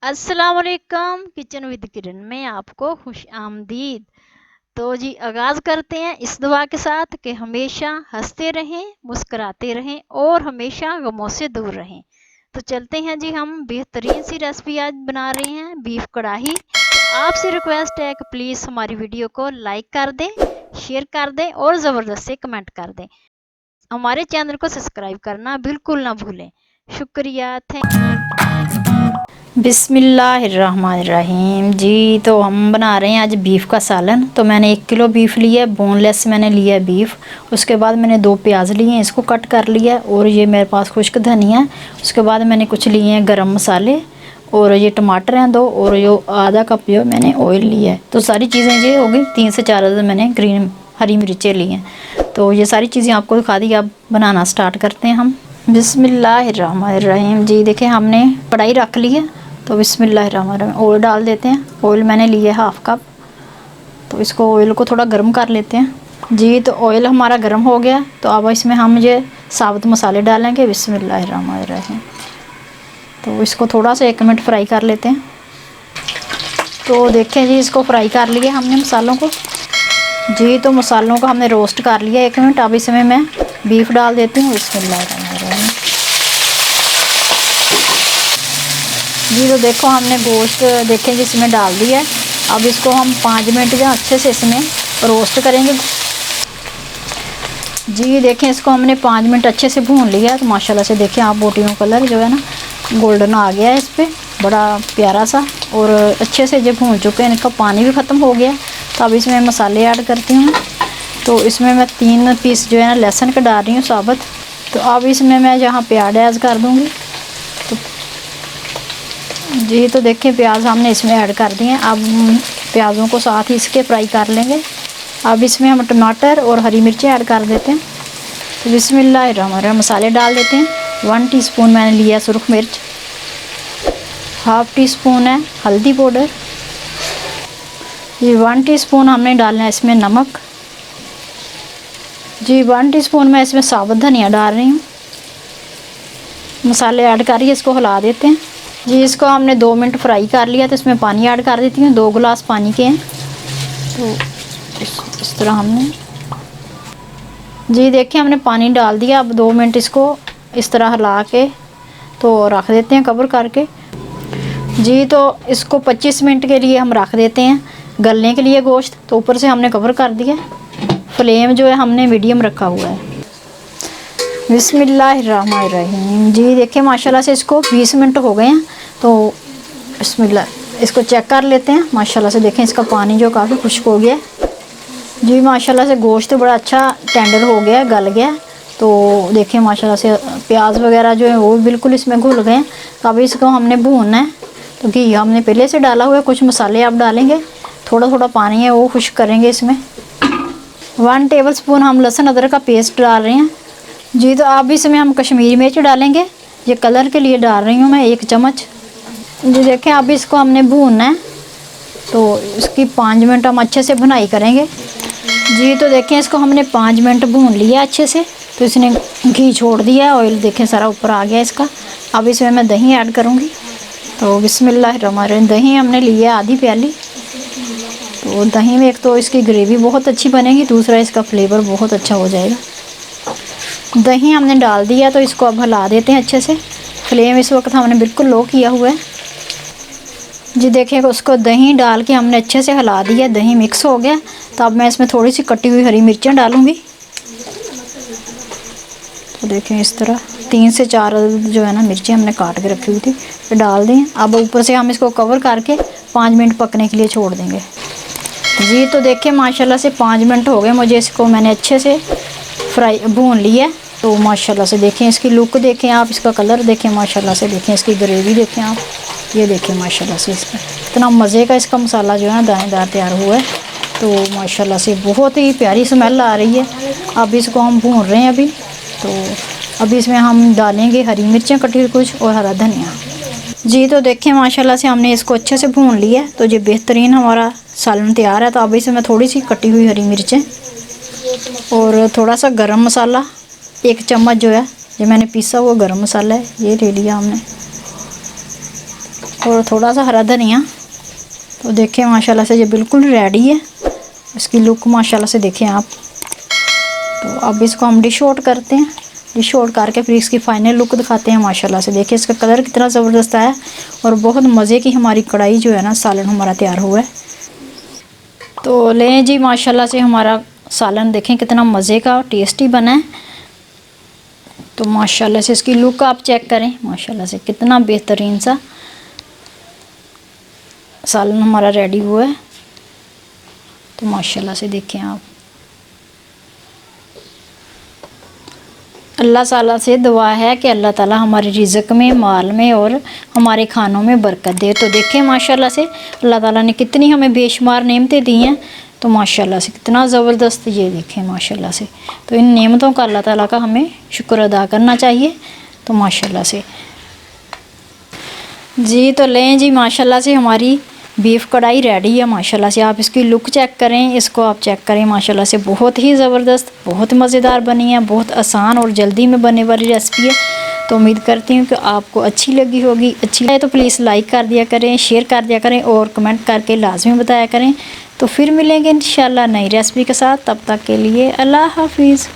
अस्सलाम वालेकुम। Kitchen with किरण में आपको खुश आमदीद। तो जी आगाज़ करते हैं इस दुआ के साथ कि हमेशा हंसते रहें, मुस्कुराते रहें और हमेशा गमों से दूर रहें। तो चलते हैं जी, हम बेहतरीन सी रेसिपी आज बना रहे हैं, बीफ कढ़ाई। तो आपसे रिक्वेस्ट है कि प्लीज़ हमारी वीडियो को लाइक कर दें, शेयर कर दें और ज़बरदस्त से कमेंट कर दें। हमारे चैनल को सब्सक्राइब करना बिल्कुल ना भूलें। शुक्रिया, थैंक। बिस्मिल्लाहिर्रहमानिर्रहीम जी। तो हम बना रहे हैं आज बीफ का सालन। तो मैंने 1 किलो बीफ लिया है, बोनलेस मैंने लिया है बीफ। उसके बाद मैंने 2 प्याज लिए हैं, इसको कट कर लिया है। और ये मेरे पास खुश्क धनिया है। उसके बाद मैंने कुछ लिए हैं गरम मसाले, और ये टमाटर हैं 2, और जो आधा कप जो मैंने ऑयल लिया है। तो सारी चीज़ें ये हो गई। 3 से 4 मैंने ग्रीन हरी मिर्चें ली हैं। तो ये सारी चीज़ें आपको दिखा दी। अब बनाना स्टार्ट करते हैं हम। बिस्मिल्लाहिर्रहमानिर्रहीम जी। देखिए हमने कढ़ाई रख ली है। तो बिस्मिल्लाहिर्रहमानिर्रहीम ऑयल डाल देते हैं। ऑयल मैंने लिया है 1/2 कप। तो इसको ऑयल को थोड़ा गर्म कर लेते हैं जी। तो ऑयल हमारा गर्म हो गया। तो अब इसमें हम ये साबुत मसाले डालेंगे। बिस्मिल्लाहिर्रहमानिर्रहीम। तो इसको थोड़ा सा 1 मिनट फ्राई कर लेते हैं। तो देखें जी, इसको फ्राई कर लिया हमने मसालों को जी। तो मसालों को हमने रोस्ट कर लिया 1 मिनट। अब इसमें मैं बीफ डाल देती हूँ। बिस्मिल्लाहिर्रहमानिर्रहीम जी। तो देखो हमने गोश्त देखें जिसमें डाल दिया है। अब इसको हम 5 मिनट जो अच्छे से इसमें रोस्ट करेंगे जी। देखें इसको हमने 5 मिनट अच्छे से भून लिया है। तो माशाल्लाह से देखें आप बोटियों कलर जो है ना गोल्डन आ गया है इस पर, बड़ा प्यारा सा। और अच्छे से जो भून चुके हैं, इनका पानी भी ख़त्म हो गया। तो अब इसमें मसाले ऐड करती हूँ। तो इसमें मैं 3 पीस जो है ना लहसुन के डाल रही हूँ साबुत। तो अब इसमें मैं जहाँ प्याज ऐड कर दूँगी जी। तो देखिए प्याज हमने इसमें ऐड कर दिए हैं। अब प्याज़ों को साथ ही इसके फ्राई कर लेंगे। अब इसमें हम टमाटर और हरी मिर्ची ऐड कर देते हैं। तो बिस्मिल्लाहिर्रहमानिर्रहीम मसाले डाल देते हैं। 1 टीस्पून मैंने लिया सुरख मिर्च, 1/2 टीस्पून है हल्दी पाउडर, ये 1 टीस्पून हमने डालना है इसमें नमक जी। 1 टीस्पून मैं इसमें साबुत धनिया डाल रही हूँ। मसाले ऐड करिए, इसको हिला देते हैं जी। इसको हमने 2 मिनट फ्राई कर लिया। तो इसमें पानी ऐड कर देती हूँ। 2 गिलास पानी के हैं। तो इस तरह हमने जी देखिए हमने पानी डाल दिया। अब 2 मिनट इसको इस तरह हिला के तो रख देते हैं कवर करके जी। तो इसको 25 मिनट के लिए हम रख देते हैं गलने के लिए गोश्त। तो ऊपर से हमने कवर कर दिया। फ्लेम जो है हमने मीडियम रखा हुआ है। बिस्मिल्लाहिर्रहमानिर्रहीम जी। देखिए माशाल्लाह से इसको 20 मिनट हो गए हैं। तो बिस्मिल्लाह इसको चेक कर लेते हैं। माशाल्लाह से देखें इसका पानी जो काफ़ी खुश्क हो गया जी। माशाल्लाह से गोश्त बड़ा अच्छा टेंडर हो गया, गल गया। तो देखिए माशाल्लाह से प्याज वगैरह जो है वो बिल्कुल इसमें घुल गए। तो अब इसको हमने भूनना है। तो घी हमने पहले से डाला हुआ है। कुछ मसाले आप डालेंगे, थोड़ा थोड़ा पानी है वो खुश्क करेंगे इसमें। 1 टेबल स्पून हम लहसुन अदरक का पेस्ट डाल रहे हैं जी। तो अब इसमें हम कश्मीरी मिर्च डालेंगे। ये कलर के लिए डाल रही हूँ मैं 1 चम्मच जी। देखें अब इसको हमने भूनना है। तो इसकी 5 मिनट हम अच्छे से भुनाई करेंगे जी। तो देखें इसको हमने 5 मिनट भून लिया अच्छे से। तो इसने घी छोड़ दिया है, ऑयल देखें सारा ऊपर आ गया इसका। अब इसमें मैं दही ऐड करूँगी। तो बिस्मिल्लाहिर्रहमानिर्रहीम दही हमने लिया है आधी प्याली। तो दही में एक तो इसकी ग्रेवी बहुत अच्छी बनेगी, दूसरा इसका फ्लेवर बहुत अच्छा हो जाएगा। दही हमने डाल दिया। तो इसको अब हिला देते हैं अच्छे से। फ्लेम इस वक्त हमने बिल्कुल लो किया हुआ है जी। देखिए उसको दही डाल के हमने अच्छे से हिला दिया, दही मिक्स हो गया। तो अब मैं इसमें थोड़ी सी कटी हुई हरी मिर्चें डालूँगी। तो देखें इस तरह 3 से 4 जो है ना मिर्चें हमने काट के रखी हुई थी, तो डाल दें। अब ऊपर से हम इसको कवर करके 5 मिनट पकने के लिए छोड़ देंगे जी। तो देखिए माशाल्लाह से 5 मिनट हो गए मुझे। इसको मैंने अच्छे से फ्राई भून लिया। तो माशाल्लाह से देखें इसकी लुक देखें आप, इसका कलर देखें माशाल्लाह से, देखें इसकी ग्रेवी देखें आप, ये देखें माशाल्लाह से इसका इतना मज़े का इसका मसाला जो है ना दानेदार तैयार हुआ है। तो माशाल्लाह से बहुत ही प्यारी स्मेल आ रही है। अब इसको हम भून रहे हैं अभी। तो अभी इसमें हम डालेंगे हरी मिर्चें कटी हुई कुछ और हरा धनिया जी। तो देखें माशाल्लाह से हमने इसको अच्छे से भून लिया। तो ये बेहतरीन हमारा सालन तैयार है। तो अब इसमें थोड़ी सी कटी हुई हरी मिर्चें और थोड़ा सा गरम मसाला 1 चम्मच जो है ये मैंने पीसा हुआ गरम मसाला है, ये ले लिया हमने। और थोड़ा सा हरा धनिया। तो देखें माशाल्लाह से ये बिल्कुल रेडी है। इसकी लुक माशाल्लाह से देखें आप। तो अब इसको हम डिश आउट करते हैं। डिश आउट करके फिर इसकी फाइनल लुक दिखाते हैं। माशाल्लाह से देखिए इसका कलर कितना ज़बरदस्त आया और बहुत मज़े की हमारी कढ़ाई जो है ना सालन हमारा तैयार हुआ है। तो लें जी माशाल्लाह से हमारा सालन देखें कितना मज़े का और टेस्टी बना है। तो माशाल्लाह से इसकी लुक आप चेक करें, माशाल्लाह से कितना बेहतरीन सा सालन हमारा रेडी हुआ है। तो माशाल्लाह से देखें आप। अल्लाह ताला से दुआ है कि अल्लाह ताला हमारे रिज़्क़ में, माल में और हमारे खानों में बरकत दे। तो देखें माशाल्लाह से अल्लाह ताला ने कितनी हमें बेशुमार नेमतें दी हैं। तो माशाल्लाह से कितना ज़बरदस्त, ये देखें माशाल्लाह से। तो इन नेमतों का अल्लाह ताला का हमें शुक्र अदा करना चाहिए। तो माशाल्लाह से जी, तो लें जी माशाल्लाह से हमारी बीफ कढ़ाई रेडी है। माशाल्लाह से आप इसकी लुक चेक करें, इसको आप चेक करें। माशाल्लाह से बहुत ही ज़बरदस्त, बहुत मज़ेदार बनी है। बहुत आसान और जल्दी में बनने वाली रेसिपी है। तो उम्मीद करती हूँ कि आपको अच्छी लगी होगी। अच्छी लगे तो प्लीज़ लाइक कर दिया करें, शेयर कर दिया करें और कमेंट करके लाजमी बताया करें। तो फिर मिलेंगे इंशाल्लाह नई रेसिपी के साथ। तब तक के लिए अल्लाह हाफिज़।